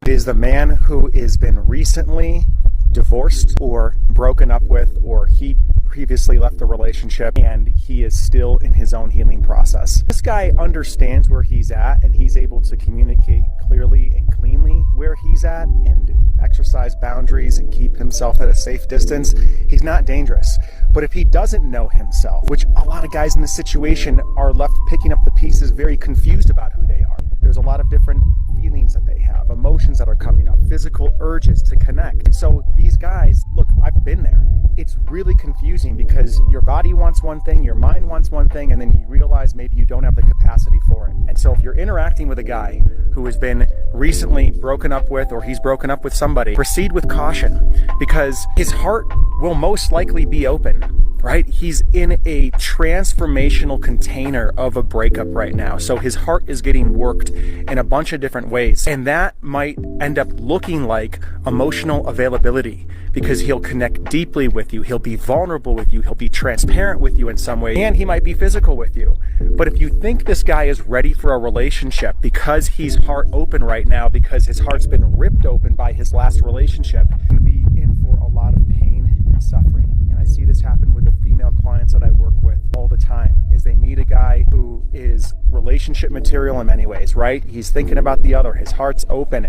It is the man who has been recently divorced or broken up with, or he previously left the relationship and he is still in his own healing process. This guy understands where he's at, and he's able to communicate clearly and cleanly where he's at and exercise boundaries and keep himself at a safe distance. He's not dangerous. But if he doesn't know himself, which a lot of guys in this situation are left picking up the pieces very confused about who they are. There's a lot of different feelings that they have, emotions that are coming up, physical urges to connect. And so these guys, look, I've been there. It's really confusing because your body wants one thing, your mind wants one thing, and then you realize maybe you don't have the capacity for it. And so if you're interacting with a guy who has been recently broken up with, or he's broken up with somebody, proceed with caution, because his heart will most likely be open. Right? He's in a transformational container of a breakup right now. So his heart is getting worked in a bunch of different ways. And that might end up looking like emotional availability, because he'll connect deeply with you. He'll be vulnerable with you. He'll be transparent with you in some way. And he might be physical with you. But if you think this guy is ready for a relationship because he's heart open right now, because his heart's been ripped open by his last relationship, he's going to be in for a lot of pain and suffering. I see this happen with the female clients that I work with all the time, is they meet a guy who is relationship material in many ways, right? He's thinking about the other, his heart's open,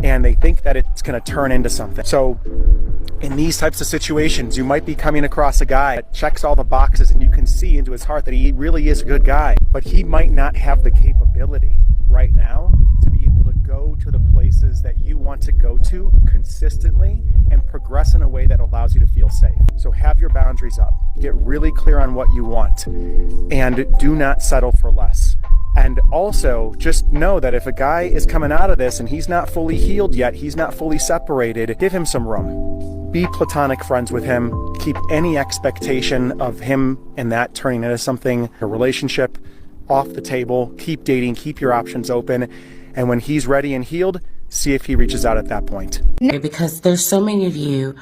and they think that it's going to turn into something. So in these types of situations, you might be coming across a guy that checks all the boxes, and you can see into his heart that he really is a good guy, but he might not have the capability right now to be able to go to the places that you want to go to consistently and progress in a way that allows you to feel safe. So have your boundaries up, get really clear on what you want, and do not settle for less. And also just know that if a guy is coming out of this and he's not fully healed yet, he's not fully separated, give him some room. Be platonic friends with him. Keep any expectation of him and that turning into something, a relationship, off the table. Keep dating, keep your options open. And when he's ready and healed, see if he reaches out at that point. Because there's so many of you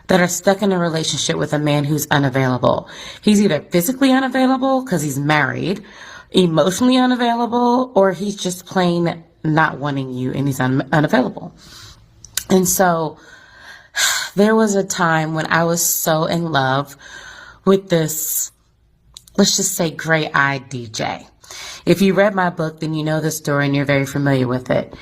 that are stuck in a relationship with a man who's unavailable. He's either physically unavailable because he's married, emotionally unavailable, or he's just plain not wanting you and he's unavailable. And so there was a time when I was so in love with this, let's just say, gray-eyed DJ. If you read my book, then you know the story and you're very familiar with it.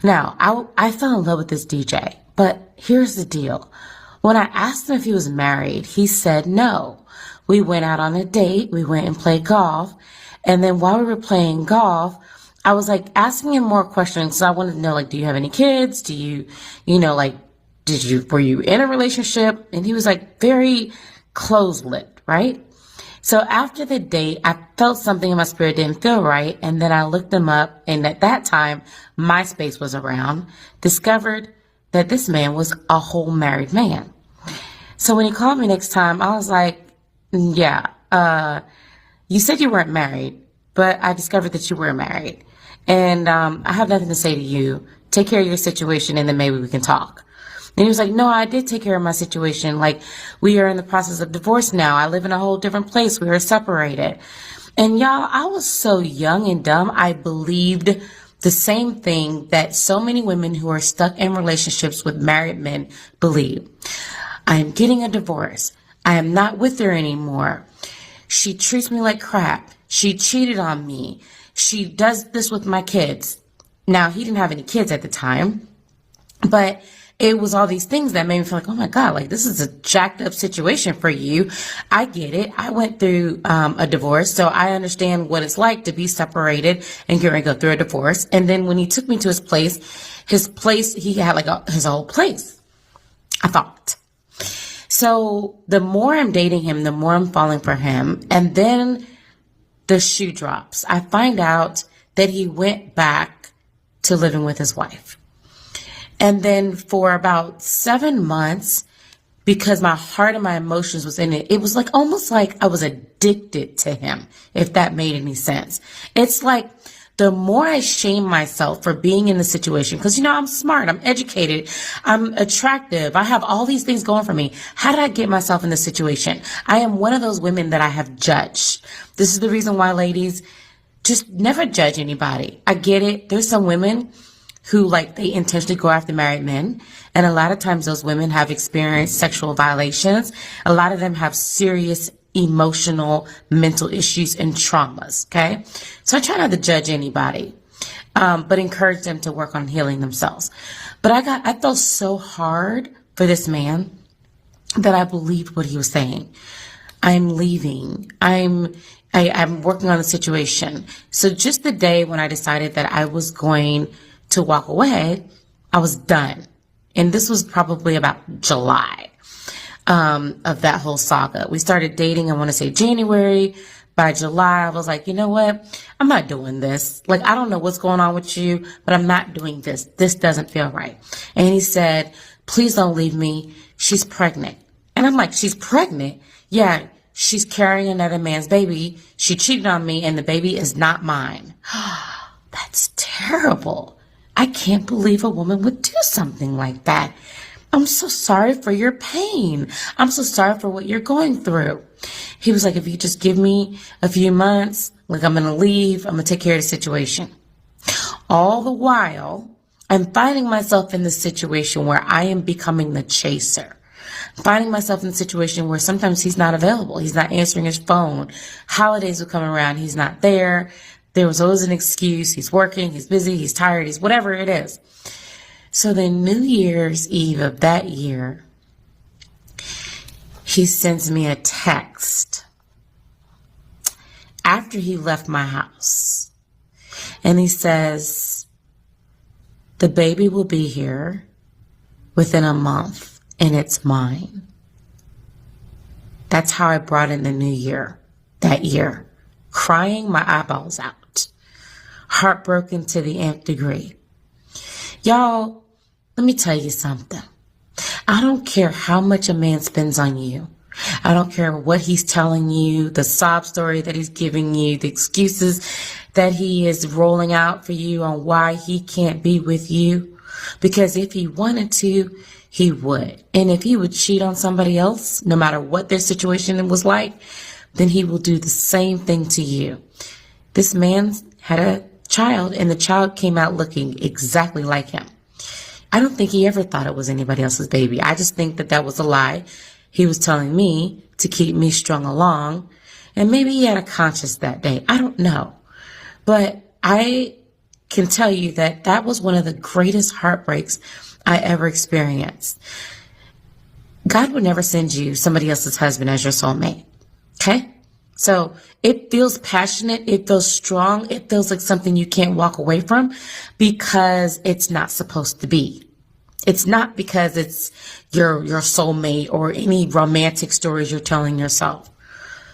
Now, I fell in love with this DJ, but here's the deal. When I asked him if he was married, he said no. We went out on a date, we went and played golf, and then while we were playing golf, I was like asking him more questions. So I wanted to know, like, do you have any kids? Do you were you in a relationship? And he was like very closed-lipped, right? So after the date, I felt something in my spirit didn't feel right. And then I looked him up, and at that time, MySpace was around, discovered that this man was a whole married man. So when he called me next time, I was like, yeah, you said you weren't married, but I discovered that you were married. And I have nothing to say to you. Take care of your situation, and then maybe we can talk. And he was like, no, I did take care of my situation. Like, we are in the process of divorce now. I live in a whole different place. We are separated. And y'all, I was so young and dumb. I believed the same thing that so many women who are stuck in relationships with married men believe. I am getting a divorce. I am not with her anymore. She treats me like crap. She cheated on me. She does this with my kids. Now, he didn't have any kids at the time, but it was all these things that made me feel like, oh my God, like, this is a jacked up situation for you. I get it. I went through a divorce, so I understand what it's like to be separated and get ready to go through a divorce. And then when he took me to his place, he had like his whole place, I thought. So the more I'm dating him, the more I'm falling for him. And then the shoe drops. I find out that he went back to living with his wife. And then for about 7 months, because my heart and my emotions was in it, it was like almost like I was addicted to him, if that made any sense. It's like the more I shame myself for being in the situation, because, I'm smart, I'm educated, I'm attractive, I have all these things going for me. How did I get myself in this situation? I am one of those women that I have judged. This is the reason why, ladies, just never judge anybody. I get it. There's some women who like they intentionally go after married men. And a lot of times those women have experienced sexual violations. A lot of them have serious emotional, mental issues and traumas. Okay. So I try not to judge anybody, but encourage them to work on healing themselves. But I felt so hard for this man that I believed what he was saying. I'm leaving. I'm working on the situation. So just the day when I decided that I was going to walk away, I was done. And this was probably about July, of that whole saga. We started dating, I want to say January. By July, I was like, you know what? I'm not doing this. Like, I don't know what's going on with you, but I'm not doing this. This doesn't feel right. And he said, please don't leave me. She's pregnant. And I'm like, she's pregnant? Yeah, she's carrying another man's baby. She cheated on me and the baby is not mine. That's terrible. I can't believe a woman would do something like that. I'm so sorry for your pain. I'm so sorry for what you're going through. He was like, if you just give me a few months, like I'm going to leave, I'm going to take care of the situation. All the while, I'm finding myself in this situation where I am becoming the chaser. Finding myself in a situation where sometimes he's not available. He's not answering his phone. Holidays will come around. He's not there. There was always an excuse. He's working. He's busy. He's tired. He's whatever it is. So then New Year's Eve of that year, he sends me a text after he left my house. And he says, the baby will be here within a month and it's mine. That's how I brought in the new year that year. Crying my eyeballs out. Heartbroken to the nth degree. Y'all, let me tell you something. I don't care how much a man spends on you. I don't care what he's telling you, the sob story that he's giving you, the excuses that he is rolling out for you on why he can't be with you. Because if he wanted to, he would. And if he would cheat on somebody else, no matter what their situation was like, then he will do the same thing to you. This man had a child and the child came out looking exactly like him. I don't think he ever thought it was anybody else's baby. I just think that that was a lie. He was telling me to keep me strung along. And maybe he had a conscience that day. I don't know. But I can tell you that that was one of the greatest heartbreaks I ever experienced. God would never send you somebody else's husband as your soulmate. Okay? So it feels passionate. It feels strong. It feels like something you can't walk away from because it's not supposed to be. It's not because it's your soulmate or any romantic stories you're telling yourself.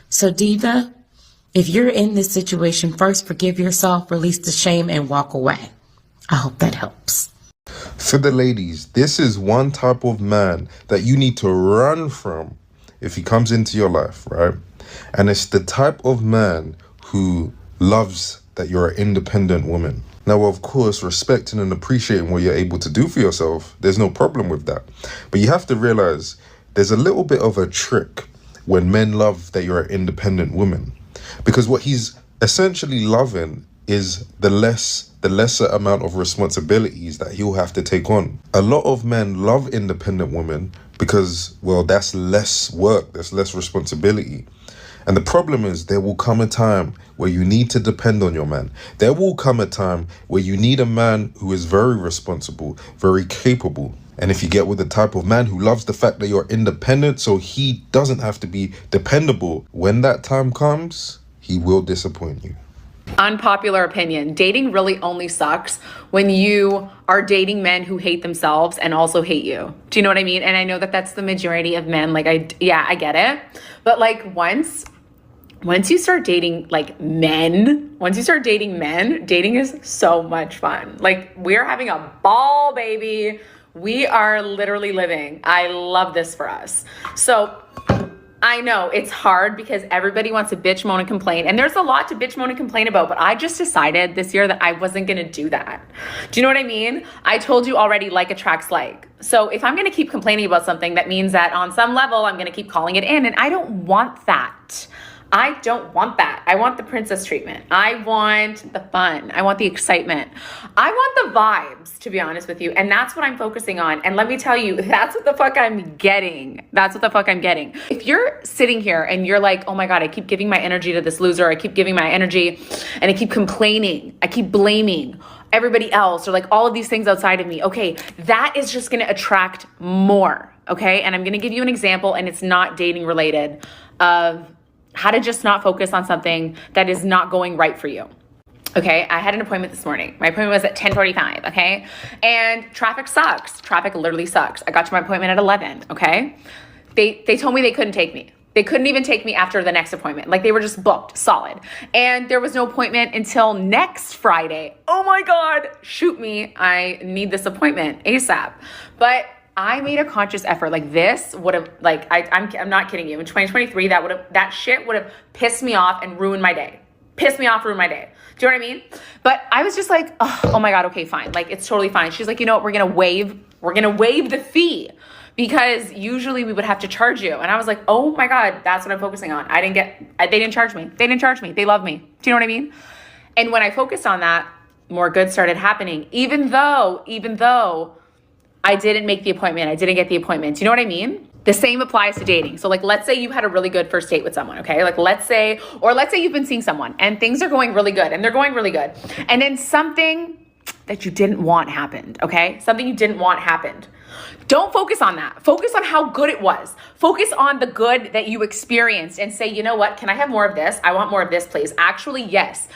So Diva, if you're in this situation, first forgive yourself, release the shame, and walk away. I hope that helps. For the ladies, this is one type of man that you need to run from if he comes into your life, right? And it's the type of man who loves that you're an independent woman. Now, of course, respecting and appreciating what you're able to do for yourself, there's no problem with that. But you have to realize there's a little bit of a trick when men love that you're an independent woman. Because what he's essentially loving is the lesser amount of responsibilities that he'll have to take on. A lot of men love independent women because, well, that's less work, that's less responsibility. And the problem is there will come a time where you need to depend on your man. There will come a time where you need a man who is very responsible, very capable. And if you get with the type of man who loves the fact that you're independent so he doesn't have to be dependable, when that time comes, he will disappoint you. Unpopular opinion. Dating really only sucks when you are dating men who hate themselves and also hate you. Do you know what I mean? And I know that that's the majority of men. Like, I get it. But like once you start dating men, dating is so much fun. Like, we're having a ball, baby. We are literally living. I love this for us. So I know it's hard because everybody wants to bitch, moan, and complain. And there's a lot to bitch, moan, and complain about. But I just decided this year that I wasn't going to do that. Do you know what I mean? I told you already, like attracts like. So if I'm going to keep complaining about something, that means that on some level, I'm going to keep calling it in. And I don't want that. I don't want that. I want the princess treatment. I want the fun. I want the excitement. I want the vibes, to be honest with you. And that's what I'm focusing on. And let me tell you, that's what the fuck I'm getting. That's what the fuck I'm getting. If you're sitting here and you're like, oh my God, I keep giving my energy to this loser. I keep giving my energy and I keep complaining. I keep blaming everybody else or like all of these things outside of me. Okay, that is just going to attract more. Okay. And I'm going to give you an example, and it's not dating related, of how to just not focus on something that is not going right for you. Okay, I had an appointment this morning. My appointment was at 10:45, okay? And traffic sucks. Traffic literally sucks. I got to my appointment at 11, okay? They told me they couldn't take me. They couldn't even take me after the next appointment. Like, they were just booked, solid. And there was no appointment until next Friday. Oh my God, shoot me. I need this appointment ASAP. But I made a conscious effort. Like, this would have, like, I'm not kidding you. In 2023, that shit would have pissed me off and ruined my day. Pissed me off, ruined my day. Do you know what I mean? But I was just like, oh my God, okay, fine. Like, it's totally fine. She's like, you know what? We're gonna waive the fee, because usually we would have to charge you. And I was like, oh my God, that's what I'm focusing on. They didn't charge me. They didn't charge me. They love me. Do you know what I mean? And when I focused on that, more good started happening. Even though I didn't make the appointment. I didn't get the appointment. Do you know what I mean? The same applies to dating. So like, let's say you had a really good first date with someone, okay? Like let's say you've been seeing someone and things are going really good and they're going really good. And then something that you didn't want happened, okay? Something you didn't want happened. Don't focus on that. Focus on how good it was. Focus on the good that you experienced and say, you know what? Can I have more of this? I want more of this, please. Actually, yes.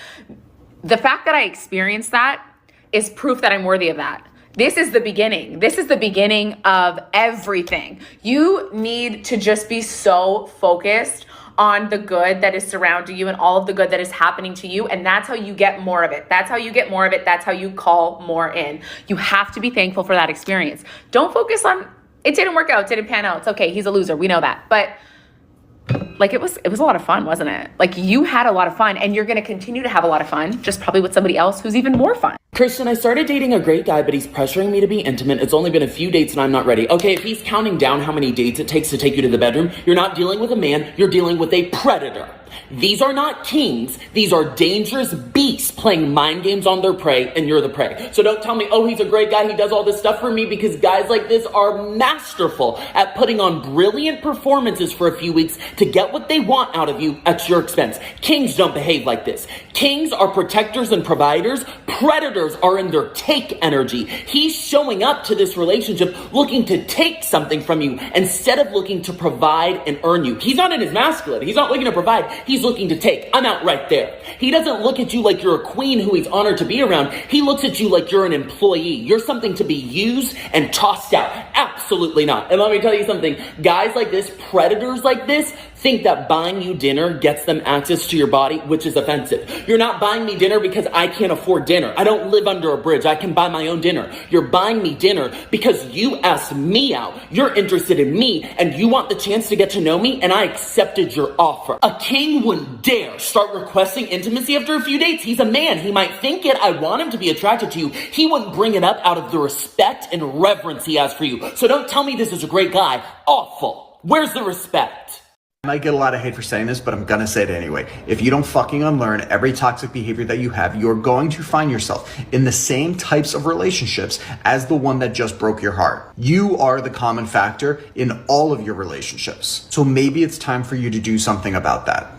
The fact that I experienced that is proof that I'm worthy of that. This is the beginning. This is the beginning of everything. You need to just be so focused on the good that is surrounding you and all of the good that is happening to you. And that's how you get more of it. That's how you get more of it. That's how you call more in. You have to be thankful for that experience. Don't focus on, it didn't work out, didn't pan out. It's okay. He's a loser. We know that. But like, it was a lot of fun, wasn't it? Like, you had a lot of fun, and you're going to continue to have a lot of fun, just probably with somebody else who's even more fun. Christian, I started dating a great guy, but he's pressuring me to be intimate. It's only been a few dates and I'm not ready. Okay, if he's counting down how many dates it takes to take you to the bedroom, you're not dealing with a man, you're dealing with a predator. These are not kings. These are dangerous beasts playing mind games on their prey, and you're the prey. So don't tell me, oh, he's a great guy, he does all this stuff for me, because guys like this are masterful at putting on brilliant performances for a few weeks to get what they want out of you at your expense. Kings don't behave like this. Kings are protectors and providers. Predators are in their take energy. He's showing up to this relationship looking to take something from you instead of looking to provide and earn you. He's not in his masculine. He's not looking to provide. He's looking to take. I'm out right there. He doesn't look at you like you're a queen who he's honored to be around. He looks at you like you're an employee. You're something to be used and tossed out. Absolutely not. And let me tell you something. Guys like this, predators like this, think that buying you dinner gets them access to your body, which is offensive. You're not buying me dinner because I can't afford dinner. I don't live under a bridge. I can buy my own dinner. You're buying me dinner because you asked me out. You're interested in me and you want the chance to get to know me, and I accepted your offer. A king wouldn't dare start requesting intimacy after a few dates. He's a man. He might think it. I want him to be attracted to you. He wouldn't bring it up out of the respect and reverence he has for you. So don't tell me this is a great guy. Awful. Where's the respect? I might get a lot of hate for saying this, but I'm gonna say it anyway. If you don't fucking unlearn every toxic behavior that you have, you're going to find yourself in the same types of relationships as the one that just broke your heart. You are the common factor in all of your relationships. So maybe it's time for you to do something about that.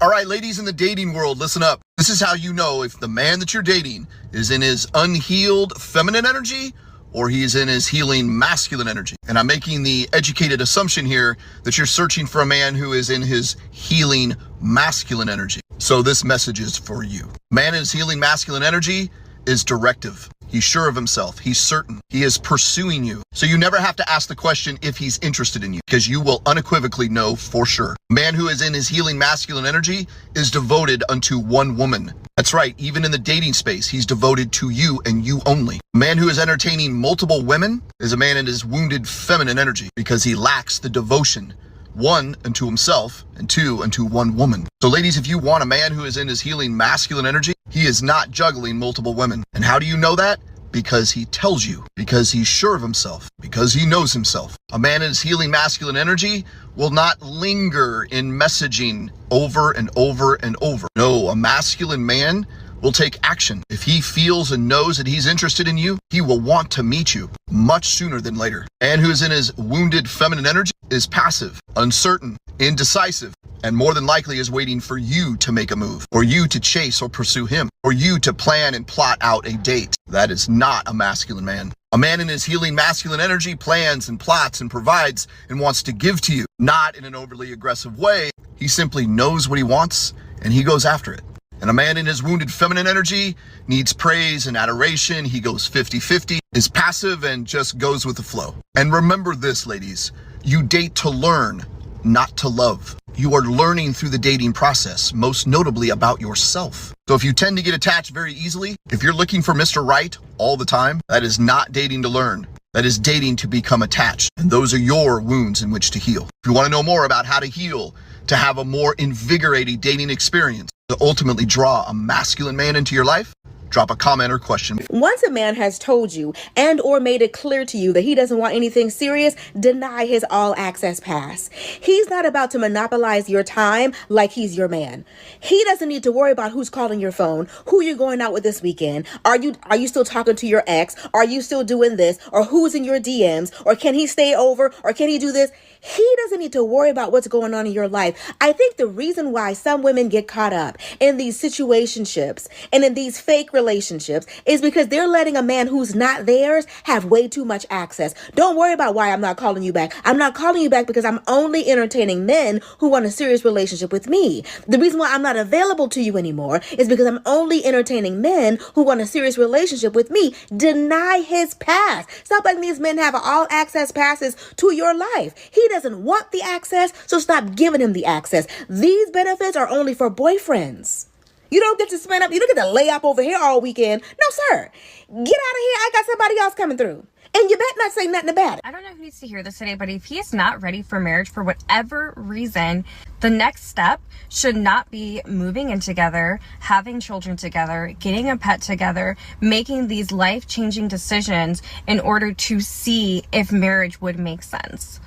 All right, ladies in the dating world, listen up. This is how you know if the man that you're dating is in his unhealed feminine energy or he's in his healing masculine energy. And I'm making the educated assumption here that you're searching for a man who is in his healing masculine energy. So this message is for you. Man in his healing masculine energy is directive. He's sure of himself. He's certain. He is pursuing you. So you never have to ask the question if he's interested in you, because you will unequivocally know for sure. A man who is in his healing masculine energy is devoted unto one woman. That's right. Even in the dating space, he's devoted to you and you only. A man who is entertaining multiple women is a man in his wounded feminine energy, because he lacks the devotion, one, unto himself, and two, unto one woman. So ladies, if you want a man who is in his healing masculine energy, he is not juggling multiple women. And how do you know that? because he tells you, because he's sure of himself, because he knows himself. A man in his healing masculine energy will not linger in messaging over and over and over. No, a masculine man will take action. If he feels and knows that he's interested in you, he will want to meet you much sooner than later. And who is in his wounded feminine energy is passive, uncertain, indecisive, and more than likely is waiting for you to make a move, or you to chase or pursue him, or you to plan and plot out a date. That is not a masculine man. A man in his healing masculine energy plans and plots and provides and wants to give to you, not in an overly aggressive way. He simply knows what he wants and he goes after it. And a man in his wounded feminine energy needs praise and adoration. He goes 50-50, is passive and just goes with the flow. And remember this, ladies, you date to learn, not to love. You are learning through the dating process, most notably about yourself. So if you tend to get attached very easily, if you're looking for Mr. Right all the time, that is not dating to learn. That is dating to become attached. And those are your wounds in which to heal. If you want to know more about how to heal, to have a more invigorating dating experience, to ultimately draw a masculine man into your life, drop a comment or question. Once a man has told you and or made it clear to you that he doesn't want anything serious, deny his all access pass. He's not about to monopolize your time like he's your man. He doesn't need to worry about who's calling your phone, who you're going out with this weekend. Are you still talking to your ex? Are you still doing this? Or who's in your DMs? Or can he stay over? Or can he do this? He doesn't need to worry about what's going on in your life. I think the reason why some women get caught up in these situationships and in these fake relationships is because they're letting a man who's not theirs have way too much access. Don't worry about why I'm not calling you back. I'm not calling you back because I'm only entertaining men who want a serious relationship with me. The reason why I'm not available to you anymore is because I'm only entertaining men who want a serious relationship with me. Deny his pass. Stop letting these men have all access passes to your life. He doesn't want the access, so stop giving him the access. These benefits are only for boyfriends. You don't get to spend up, you don't get to lay up over here all weekend. No, sir. Get out of here. I got somebody else coming through. And you better not say nothing about it. I don't know who needs to hear this today, but if he is not ready for marriage for whatever reason, the next step should not be moving in together, having children together, getting a pet together, making these life-changing decisions in order to see if marriage would make sense.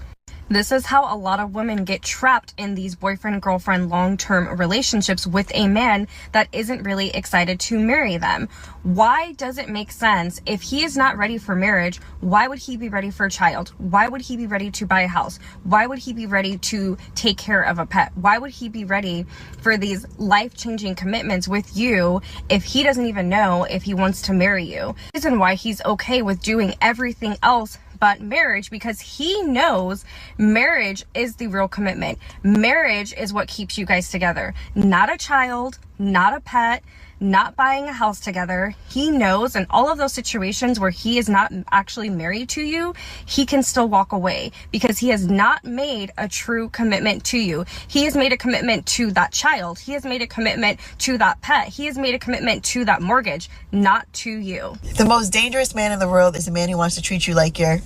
This is how a lot of women get trapped in these boyfriend-girlfriend long-term relationships with a man that isn't really excited to marry them. Why does it make sense? If he is not ready for marriage, why would he be ready for a child? Why would he be ready to buy a house? Why would he be ready to take care of a pet? Why would he be ready for these life-changing commitments with you if he doesn't even know if he wants to marry you? The reason why he's okay with doing everything else but marriage, because he knows marriage is the real commitment. Marriage is what keeps you guys together. Not a child, not a pet, not buying a house together. He knows in all of those situations where he is not actually married to you, he can still walk away because he has not made a true commitment to you. He has made a commitment to that child. He has made a commitment to that pet. He has made a commitment to that mortgage, not to you. The most dangerous man in the world is a man who wants to treat you like you're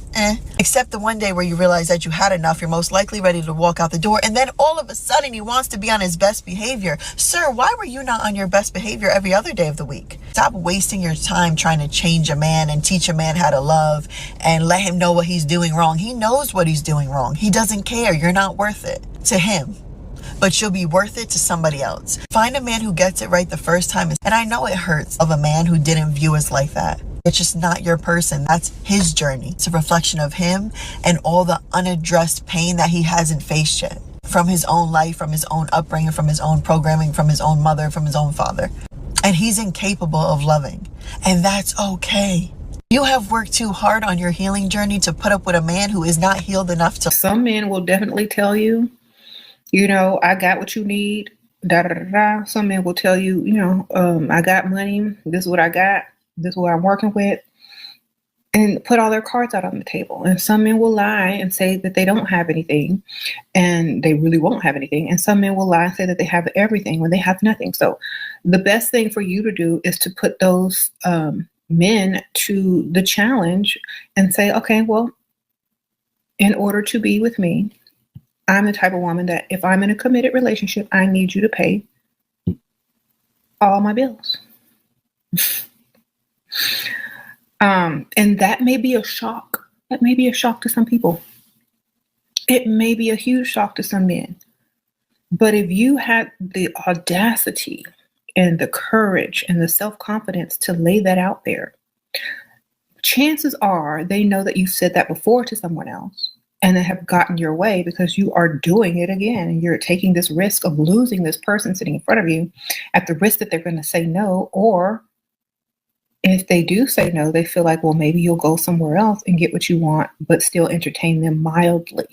except the one day where you realize that you had enough, you're most likely ready to walk out the door, and then all of a sudden he wants to be on his best behavior. Sir, why were you not on your best behavior every other day of the week? Stop wasting your time trying to change a man and teach a man how to love and let him know what he's doing wrong. He knows what he's doing wrong. He doesn't care. You're not worth it to him, but you'll be worth it to somebody else. Find a man who gets it right the first time. And I know it hurts of a man who didn't view us like that. It's just not your person. That's his journey. It's a reflection of him and all the unaddressed pain that he hasn't faced yet from his own life, from his own upbringing, from his own programming, from his own mother, from his own father. And he's incapable of loving. And that's okay. You have worked too hard on your healing journey to put up with a man who is not healed enough to. Some men will definitely tell you, I got what you need. Da da da da. Some men will tell you, I got money. This is what I got. This is what I'm working with. And put all their cards out on the table. And some men will lie and say that they don't have anything, and they really won't have anything. And some men will lie and say that they have everything when they have nothing. So the best thing for you to do is to put those men to the challenge and say, okay, well, in order to be with me, I'm the type of woman that if I'm in a committed relationship, I need you to pay all my bills. And that may be a shock. That may be a shock to some people. It may be a huge shock to some men. But if you had the audacity and the courage and the self-confidence to lay that out there, chances are they know that you said that before to someone else and they have gotten your way because you are doing it again. And you're taking this risk of losing this person sitting in front of you at the risk that they're going to say no. Or if they do say no, they feel like, well, maybe you'll go somewhere else and get what you want, but still entertain them mildly.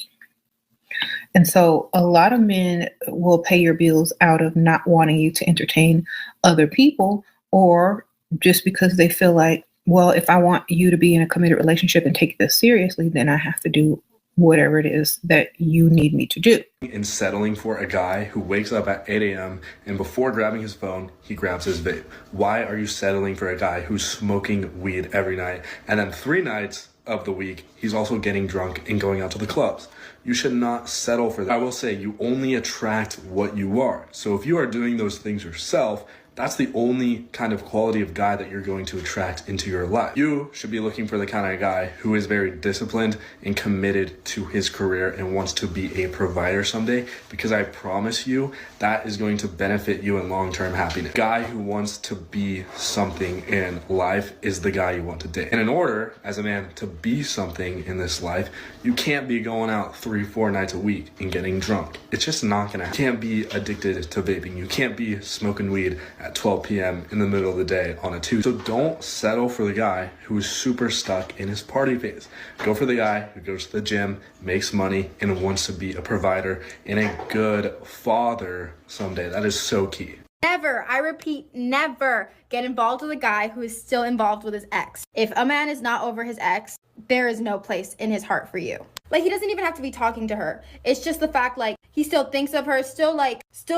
And so a lot of men will pay your bills out of not wanting you to entertain other people, or just because they feel like, well, if I want you to be in a committed relationship and take this seriously, then I have to do whatever it is that you need me to do. In settling for a guy who wakes up at 8 a.m. and before grabbing his phone, he grabs his vape. Why are you settling for a guy who's smoking weed every night and then 3 nights of the week he's also getting drunk and going out to the clubs? You should not settle for that. I will say you only attract what you are. So if you are doing those things yourself, that's the only kind of quality of guy that you're going to attract into your life. You should be looking for the kind of guy who is very disciplined and committed to his career and wants to be a provider someday, because I promise you that is going to benefit you in long-term happiness. A guy who wants to be something in life is the guy you want to date. And in order, as a man, to be something in this life, you can't be going out 3-4 nights a week and getting drunk. It's just not gonna happen. You can't be addicted to vaping. You can't be smoking weed at 12 p.m. in the middle of the day on a Tuesday. So don't settle for the guy who is super stuck in his party phase. Go for the guy who goes to the gym, makes money, and wants to be a provider and a good father someday. That is so key. Never, I repeat, never get involved with a guy who is still involved with his ex. If a man is not over his ex, there is no place in his heart for you. Like, he doesn't even have to be talking to her. It's just the fact, like, he still thinks of her, still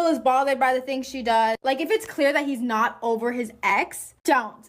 is bothered by the things she does. Like, if it's clear that he's not over his ex, don't.